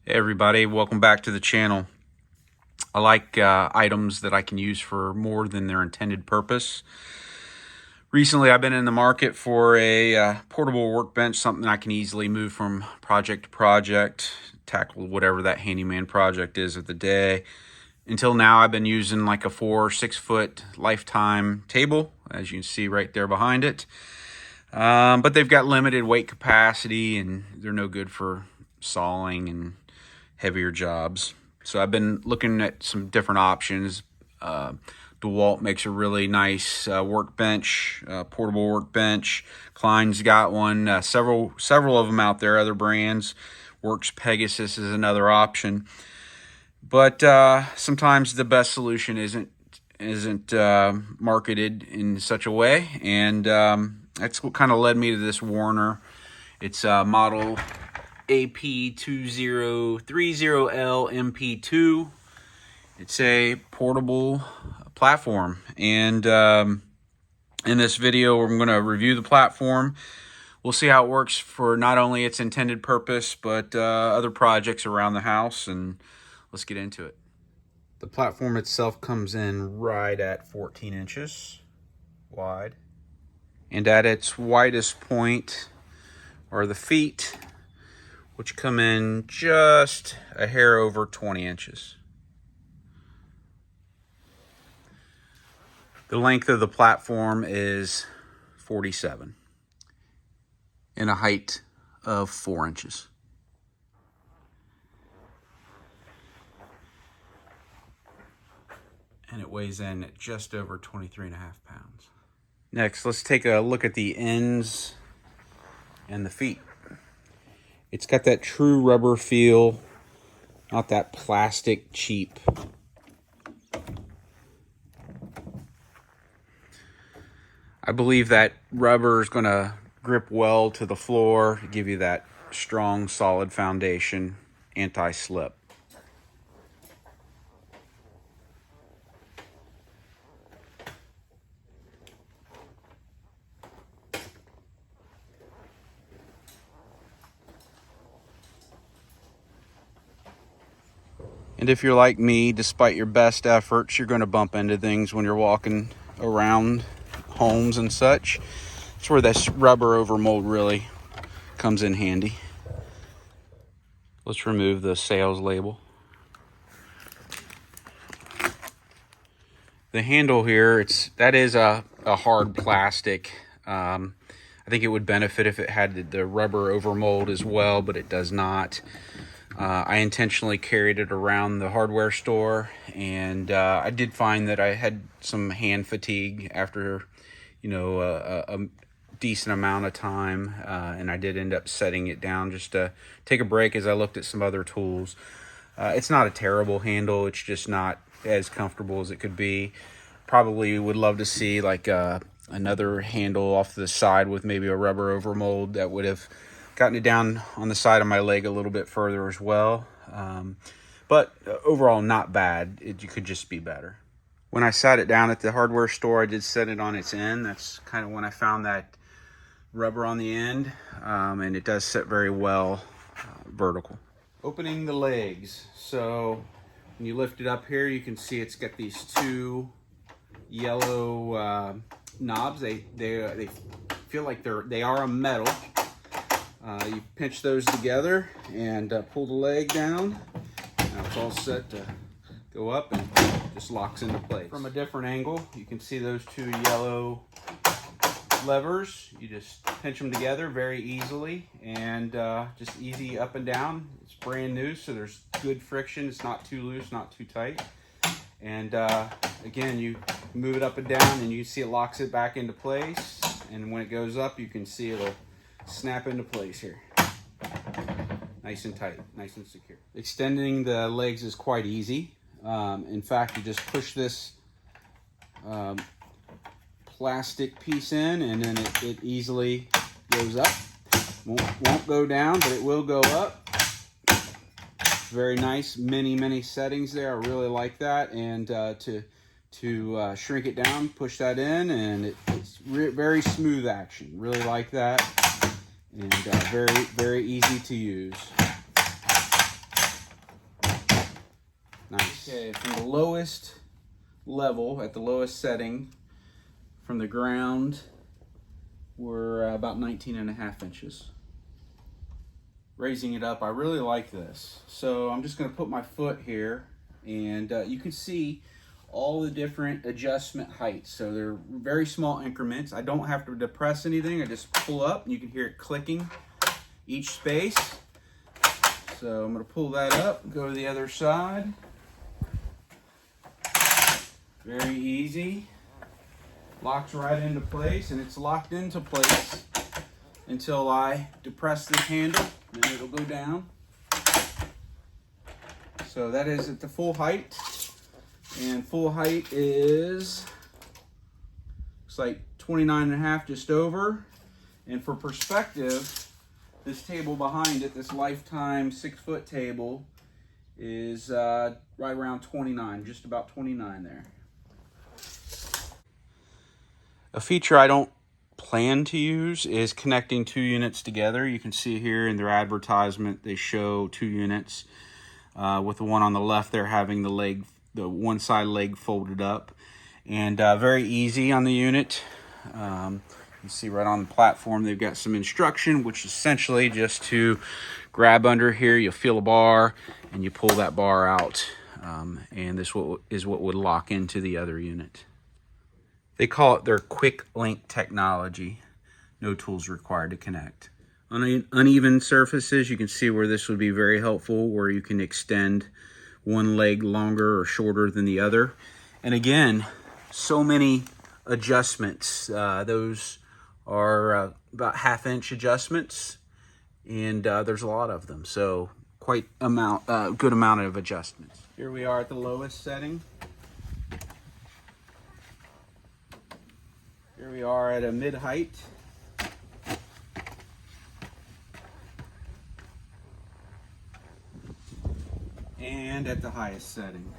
Hey everybody, welcome back to the channel. I like items that I can use for more than their intended purpose. Recently I've been in the market for a portable workbench, something I can easily move from project to project, tackle whatever that handyman project is of the day. Until now I've been using like a 4 or 6 foot lifetime table, as you can see right there behind it. But they've got limited weight capacity and they're no good for sawing and heavier jobs. So I've been looking at some different options. DeWalt makes a really nice workbench, portable workbench. Klein's got one. Several of them out there, other brands. Works Pegasus is another option. But sometimes the best solution isn't marketed in such a way, and that's what kind of led me to this Werner. It's model AP2030LMP2. It's a portable platform, and in this video I'm going to review the platform. We'll see how it works for not only its intended purpose but other projects around the house, and let's get into it. The platform itself comes in right at 14 inches wide, and at its widest point are the feet, which come in just a hair over 20 inches. The length of the platform is 47 and a height of 4 inches. And it weighs in at just over 23.5 pounds. Next, let's take a look at the ends and the feet. It's got that true rubber feel, not that plastic cheap. I believe that rubber is going to grip well to the floor, give you that strong, solid foundation, anti-slip. And if you're like me, despite your best efforts, you're going to bump into things when you're walking around homes and such. That's where this rubber overmold really comes in handy. Let's remove the sales label. The handle here, that is a hard plastic. I think it would benefit if it had the rubber overmold as well, but it does not. I intentionally carried it around the hardware store, and I did find that I had some hand fatigue after, a decent amount of time, and I did end up setting it down just to take a break as I looked at some other tools. It's not a terrible handle, it's just not as comfortable as it could be. Probably would love to see like another handle off the side with maybe a rubber overmold that would have gotten it down on the side of my leg a little bit further as well. But overall, not bad. It could just be better. When I sat it down at the hardware store, I did set it on its end. That's kind of when I found that rubber on the end, and it does sit very well vertical. Opening the legs. So when you lift it up here, you can see it's got these two yellow knobs. They feel like they are a metal. You pinch those together and pull the leg down. Now it's all set to go up and just locks into place. From a different angle, you can see those two yellow levers. You just pinch them together very easily, and just easy up and down. It's brand new, so there's good friction. It's not too loose, not too tight. And again, you move it up and down and you see it locks it back into place. And when it goes up, you can see it'll snap into place here. Nice and tight, nice and secure. Extending the legs is quite easy. In fact, you just push this plastic piece in, and then it easily goes up. Won't go down, but it will go up. Very nice, many settings there. I really like that. And to shrink it down, push that in, and it's very smooth action. Really like that, and very easy to use. Nice. Okay, from the lowest level, at the lowest setting, from the ground, we're about 19.5 inches. Raising it up, I really like this. So I'm just gonna put my foot here, and you can see all the different adjustment heights. So they're very small increments. I don't have to depress anything. I just pull up and you can hear it clicking each space. So I'm gonna pull that up, go to the other side. Very easy. Locks right into place, and it's locked into place until I depress this handle, and then it'll go down. So that is at the full height. And full height is, looks like 29.5, just over. And for perspective, this table behind it, this Lifetime 6-foot table, is right around 29, just about 29 there. A feature I don't plan to use is connecting 2 units together. You can see here in their advertisement, they show 2 units, with the one on the left there having the one side leg folded up, and very easy on the unit. You can see right on the platform they've got some instruction, which is essentially just to grab under here, you'll feel a bar, and you pull that bar out, and this is what would lock into the other unit. They call it their quick link technology. No tools required to connect. On uneven surfaces, you can see where this would be very helpful, where you can extend one leg longer or shorter than the other. And again, so many adjustments. Those are about 1/2 inch adjustments, and there's a lot of them. So quite good amount of adjustments. Here we are at the lowest setting. Here we are at a mid height. And at the highest setting.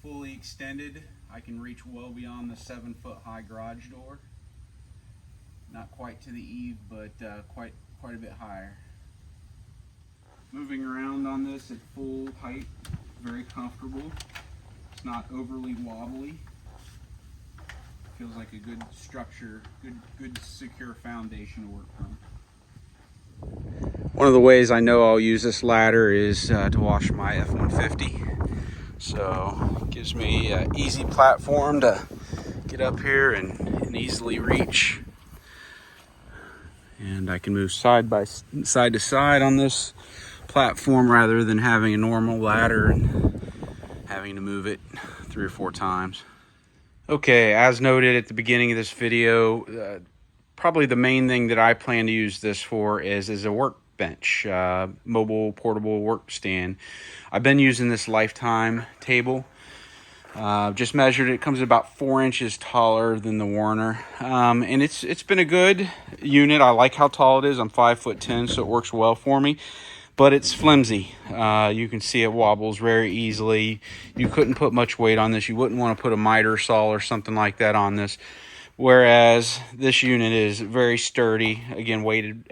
Fully extended, I can reach well beyond the 7-foot high garage door. Not quite to the eave, but quite a bit higher. Moving around on this at full height, very comfortable. It's not overly wobbly. Feels like a good structure, good secure foundation to work from. One of the ways I know I'll use this ladder is to wash my F-150. So it gives me an easy platform to get up here and easily reach. And I can move side to side on this platform rather than having a normal ladder and having to move it 3 or 4 times. Okay, as noted at the beginning of this video, probably the main thing that I plan to use this for is as a workbench, mobile portable work stand. I've been using this Lifetime table. Just measured it. It comes about 4 inches taller than the Werner, and it's been a good unit. I like how tall it is. I'm 5'10", so it works well for me. But it's flimsy. You can see it wobbles very easily. You couldn't put much weight on this. You wouldn't want to put a miter saw or something like that on this. Whereas this unit is very sturdy. Again, weighted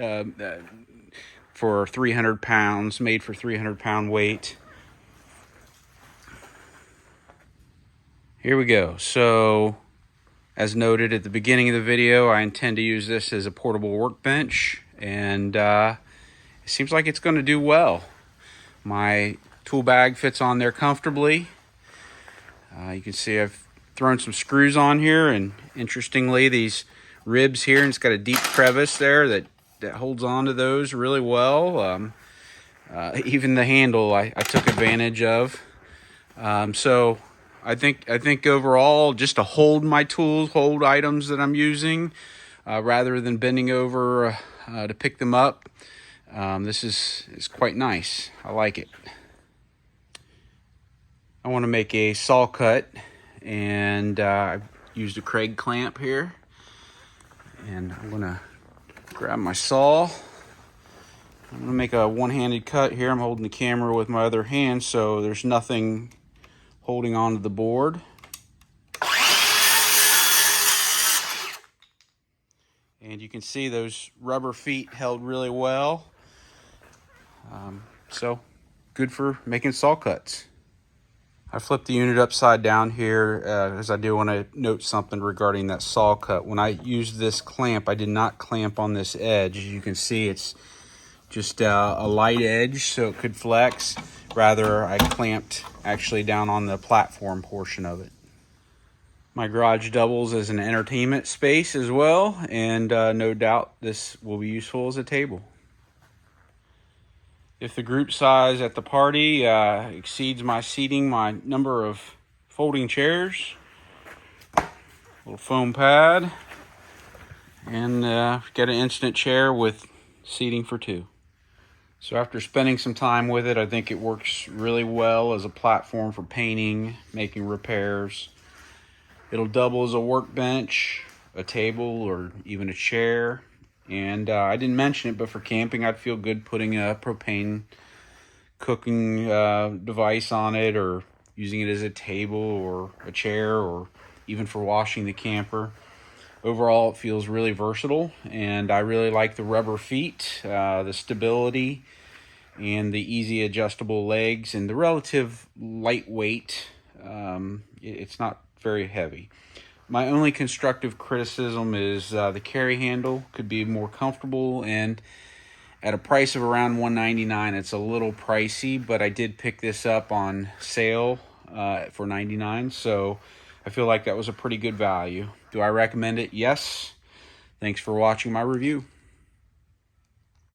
for 300 pounds, made for 300-pound weight. Here we go. So, as noted at the beginning of the video, I intend to use this as a portable workbench, and it seems like it's going to do well. My tool bag fits on there comfortably. You can see I've thrown some screws on here, and interestingly, these ribs here, and it's got a deep crevice there that holds on to those really well. Even the handle I took advantage of. So I think overall, just to hold my tools, hold items that I'm using, rather than bending over to pick them up, this is quite nice. I like it. I want to make a saw cut, and I've used a Craig clamp here, and I'm going to grab my saw. I'm going to make a one-handed cut here. I'm holding the camera with my other hand, so there's nothing holding onto the board. And you can see those rubber feet held really well. So good for making saw cuts. I flipped the unit upside down here as I do want to note something regarding that saw cut. When I used this clamp, I did not clamp on this edge. As you can see, it's just a light edge so it could flex. Rather, I clamped actually down on the platform portion of it. My garage doubles as an entertainment space as well, and no doubt this will be useful as a table. If the group size at the party exceeds my number of folding chairs, little foam pad, and get an instant chair with seating for two. So after spending some time with it, I think it works really well as a platform for painting, making repairs. It'll double as a workbench, a table, or even a chair. And I didn't mention it, but for camping, I'd feel good putting a propane cooking device on it, or using it as a table or a chair, or even for washing the camper. Overall, it feels really versatile, and I really like the rubber feet, the stability, and the easy adjustable legs, and the relative lightweight. It's not very heavy. My only constructive criticism is the carry handle could be more comfortable, and at a price of around $199, it's a little pricey, but I did pick this up on sale for $99, so I feel like that was a pretty good value. Do I recommend it? Yes. Thanks for watching my review.